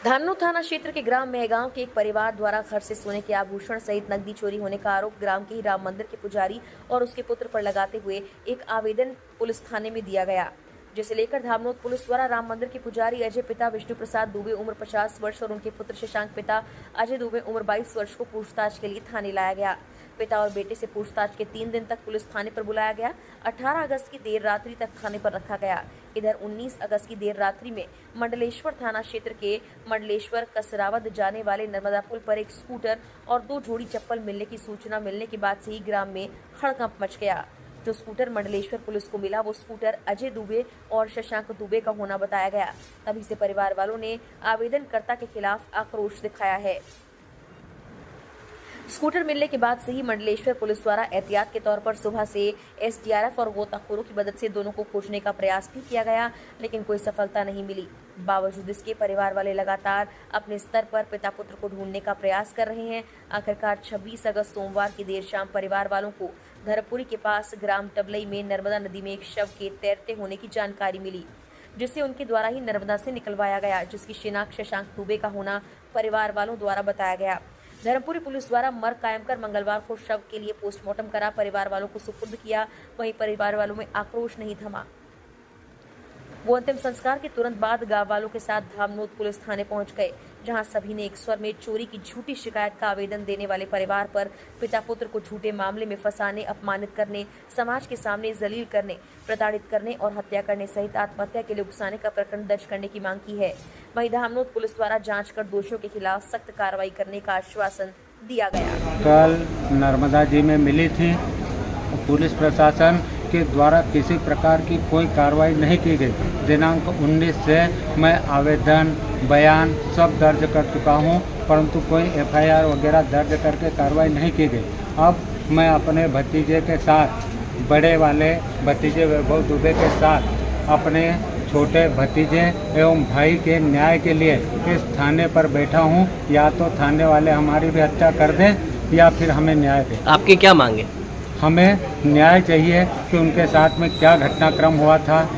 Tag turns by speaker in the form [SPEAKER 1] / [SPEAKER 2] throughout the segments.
[SPEAKER 1] धामनोद थाना क्षेत्र के ग्राम मेहगांव के एक परिवार द्वारा घर से सोने के आभूषण सहित नकदी चोरी होने का आरोप ग्राम के ही राम मंदिर के पुजारी और उसके पुत्र पर लगाते हुए एक आवेदन पुलिस थाने में दिया गया, जिसे लेकर धामनोद पुलिस द्वारा राम मंदिर के पुजारी अजय पिता विष्णु प्रसाद दुबे उम्र 50 वर्ष और उनके पुत्र शशांक पिता अजय दुबे उम्र 22 वर्ष को पूछताछ के लिए थाने लाया गया। पिता और बेटे से पूछताछ के 3 दिन तक पुलिस थाने पर बुलाया गया। 18 अगस्त की देर रात्रि तक थाने पर रखा गया। इधर 19 अगस्त की देर रात्रि में मंडलेश्वर थाना क्षेत्र के मंडलेश्वर कसरावद जाने वाले नर्मदा पुल पर एक स्कूटर और 2 जोड़ी चप्पल मिलने की सूचना मिलने के बाद से ही ग्राम में हड़कंप मच गया। जो स्कूटर मंडलेश्वर पुलिस को मिला वो स्कूटर अजय दुबे और शशांक दुबे का होना बताया गया। तभी से परिवार वालों ने आवेदनकर्ता के खिलाफ आक्रोश दिखाया है। स्कूटर मिलने के बाद से ही मंडलेश्वर पुलिस द्वारा एहतियात के तौर पर सुबह से एसडीआरएफ और गोताखोरों की मदद से दोनों को खोजने का प्रयास भी किया गया, लेकिन कोई सफलता नहीं मिली। बावजूद इसके परिवार वाले लगातार अपने स्तर पर पिता पुत्र को ढूंढने का प्रयास कर रहे हैं। आखिरकार 26 अगस्त सोमवार की देर शाम परिवार वालों को धरपुरी के पास ग्राम टबलई में नर्मदा नदी में एक शव के तैरते होने की जानकारी मिली, जिसे उनके द्वारा ही नर्मदा से निकलवाया गया, जिसकी शिनाख्त शशांक दुबे का होना परिवार वालों द्वारा बताया गया। धर्मपुरी पुलिस द्वारा मर्ग कायम कर मंगलवार को शव के लिए पोस्टमार्टम करा परिवार वालों को सुपुर्द किया। वहीं परिवार वालों में आक्रोश नहीं थमा। वो अंतिम संस्कार के तुरंत बाद गांव वालों के साथ धामनोद पुलिस थाने पहुंच गए, जहां सभी ने एक स्वर में चोरी की झूठी शिकायत का आवेदन देने वाले परिवार पर पिता पुत्र को झूठे मामले में फंसाने, अपमानित करने, समाज के सामने जलील करने, प्रताड़ित करने और हत्या करने सहित आत्महत्या के लिए उकसाने का प्रकरण दर्ज करने की मांग की है। वहीं धामनोद पुलिस द्वारा जांच कर दोषियों के खिलाफ सख्त कार्रवाई करने का आश्वासन दिया गया।
[SPEAKER 2] कल नर्मदा जी में मिली थी, पुलिस प्रशासन के द्वारा किसी प्रकार की कोई कार्रवाई नहीं की गई। दिनांक 19 से मैं आवेदन, बयान सब दर्ज कर चुका हूं, परंतु कोई एफआईआर वगैरह दर्ज करके कार्रवाई नहीं की गई। अब मैं अपने भतीजे के साथ, बड़े वाले भतीजे वैभव दुबे के साथ अपने छोटे भतीजे एवं भाई के न्याय के लिए इस थाने पर बैठा हूं। या तो थाने वाले हमारी भी हत्या कर दें या फिर हमें न्याय दें।
[SPEAKER 3] आपकी क्या मांगे?
[SPEAKER 2] हमें न्याय चाहिए कि उनके साथ में क्या घटनाक्रम हुआ था,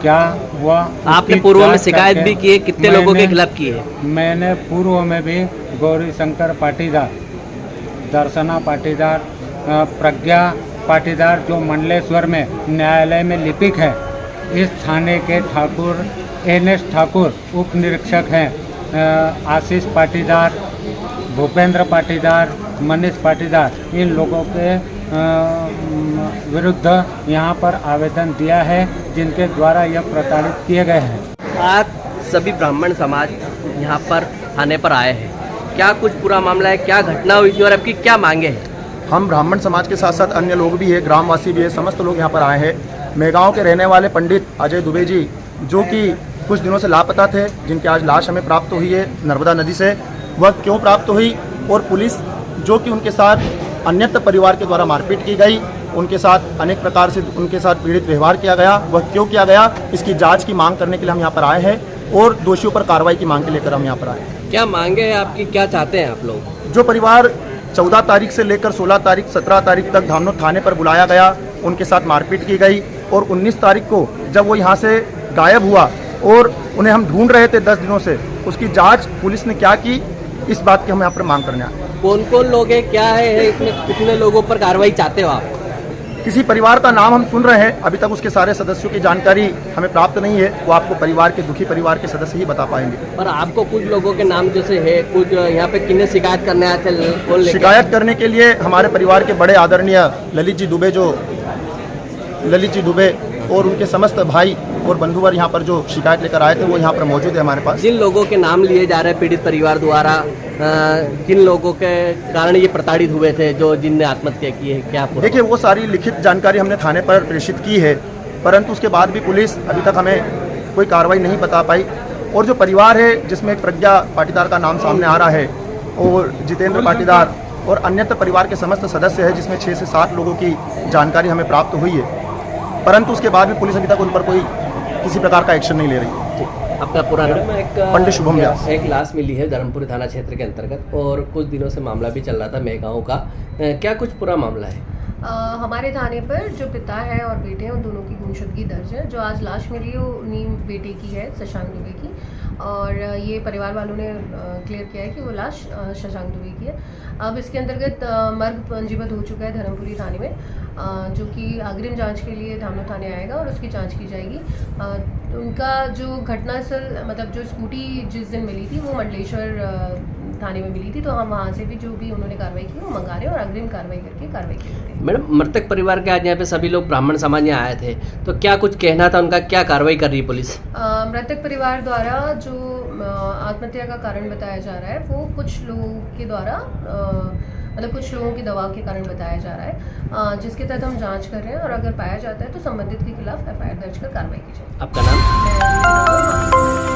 [SPEAKER 2] क्या हुआ।
[SPEAKER 3] आपने पूर्व में शिकायत भी की है? कितने लोगों के खिलाफ की है?
[SPEAKER 2] मैंने पूर्व में भी गौरी शंकर पाटीदार, दर्शना पाटीदार, प्रज्ञा पाटीदार जो मंडलेश्वर में न्यायालय में लिपिक है, इस थाने के ठाकुर NS ठाकुर उप निरीक्षक हैं, आशीष पाटीदार, भूपेंद्र पाटीदार, मनीष पाटीदार, इन लोगों के विरुद्ध यहाँ पर आवेदन दिया है, जिनके द्वारा यह प्रताड़ित किए गए हैं।
[SPEAKER 3] आज सभी ब्राह्मण समाज यहाँ पर थाने पर आए हैं, क्या कुछ पूरा मामला है, क्या घटना हुई थी और आपकी क्या मांगे हैं?
[SPEAKER 4] हम ब्राह्मण समाज के साथ साथ अन्य लोग भी हैं, ग्रामवासी भी है, समस्त लोग यहाँ पर आए हैं। मेहगांव के रहने वाले पंडित अजय दुबे जी, जो कि कुछ दिनों से लापता थे, जिनकी आज लाश हमें प्राप्त हुई है नर्मदा नदी से। वह क्यों प्राप्त हुई और पुलिस जो कि उनके साथ अन्यत्र परिवार के द्वारा मारपीट की गई, उनके साथ अनेक प्रकार से उनके साथ पीड़ित व्यवहार किया गया, वह क्यों किया गया, इसकी जांच की मांग करने के लिए हम यहाँ पर आए हैं और दोषियों पर कार्रवाई की मांग के लेकर हम यहाँ पर आए हैं।
[SPEAKER 3] क्या मांगे हैं आपकी, क्या चाहते हैं आप लोग?
[SPEAKER 4] जो परिवार 14 तारीख से लेकर 16 तारीख 17 तारीख तक धामनोद थाने पर बुलाया गया, उनके साथ मारपीट की गई और 19 तारीख को जब वो यहाँ से गायब हुआ और उन्हें हम ढूंढ रहे थे 10 दिनों से, उसकी जांच पुलिस ने क्या की, इस बात की हम यहाँ पर मांग करने आए।
[SPEAKER 3] कौन कौन लोग हैं, क्या है इसमें, कितने लोगों पर कार्रवाई चाहते हो आप?
[SPEAKER 4] किसी परिवार का नाम हम सुन रहे हैं, अभी तक उसके सारे सदस्यों की जानकारी हमें प्राप्त नहीं है, वो आपको परिवार के दुखी परिवार के सदस्य ही बता पाएंगे।
[SPEAKER 3] पर आपको कुछ लोगों के नाम जैसे है, कुछ यहाँ पे किन्हें शिकायत करने आए थे?
[SPEAKER 4] शिकायत करने के लिए हमारे परिवार के बड़े आदरणीय ललित जी दुबे और उनके समस्त भाई और बंधुवर यहाँ पर जो शिकायत लेकर आए थे वो यहाँ पर मौजूद है हमारे पास।
[SPEAKER 3] जिन लोगों के नाम लिए जा रहे हैं पीड़ित परिवार द्वारा, किन लोगों के कारण ये प्रताड़ित हुए थे, जो जिनने आत्महत्या की है, क्या?
[SPEAKER 4] देखिए, वो सारी लिखित जानकारी हमने थाने पर प्रेषित की है, परंतु उसके बाद भी पुलिस अभी तक हमें कोई कार्रवाई नहीं बता पाई। और जो परिवार है जिसमें प्रज्ञा पाटीदार का नाम सामने आ रहा है और जितेंद्र पाटीदार और अन्यत्र परिवार के समस्त सदस्य हैं, जिसमें 6 से 7 लोगों की जानकारी हमें प्राप्त हुई है, परंतु उसके बाद भी पुलिस अभी तक उन पर कोई किसी प्रकार का एक्शन नहीं ले रही है।
[SPEAKER 3] आपका पूरा नाम?
[SPEAKER 4] पंडित शुभम व्यास।
[SPEAKER 3] एक लाश मिली है धर्मपुरी थाना क्षेत्र के अंतर्गत और कुछ दिनों से मामला भी चल रहा था मेहगांव का, क्या कुछ पूरा मामला है?
[SPEAKER 5] हमारे थाने पर जो पिता है और बेटे हैं उन दोनों की गुमशुदगी दर्ज है। जो आज लाश मिली है वो उन्हीं बेटे की है, शशांक दुबे की, और ये परिवार वालों ने क्लियर किया है कि वो लाश शशांक दुबे की है। अब इसके अंतर्गत मर्ग पंजीबद्ध हो चुका है धर्मपुरी थाने में, जो कि अग्रिम जांच के लिए धामनोद थाने आएगा और उसकी जांच की जाएगी। उनका जो घटनास्थल मतलब जो स्कूटी जिस दिन मिली थी वो मंडलेश्वर थाने में मिली थी, तो हम वहाँ से भी जो भी उन्होंने कार्रवाई की वो मंगा रहे हैं और अग्रिम कार्रवाई करके कार्रवाई की जाएगी।
[SPEAKER 3] मैडम, मृतक परिवार के आज यहाँ पे सभी लोग ब्राह्मण समाज यहाँ आए थे, तो क्या कुछ कहना था उनका, क्या कार्रवाई कर रही है पुलिस?
[SPEAKER 5] मृतक परिवार द्वारा जो आत्महत्या का कारण बताया जा रहा है वो कुछ लोगों के द्वारा मतलब कुछ लोगों के दबाव के कारण बताया जा रहा है, जिसके तहत हम जांच कर रहे हैं और अगर पाया जाता है तो संबंधित के खिलाफ FIR दर्ज कर कार्रवाई की जाएगी।
[SPEAKER 3] आपका नाम?
[SPEAKER 5] मैं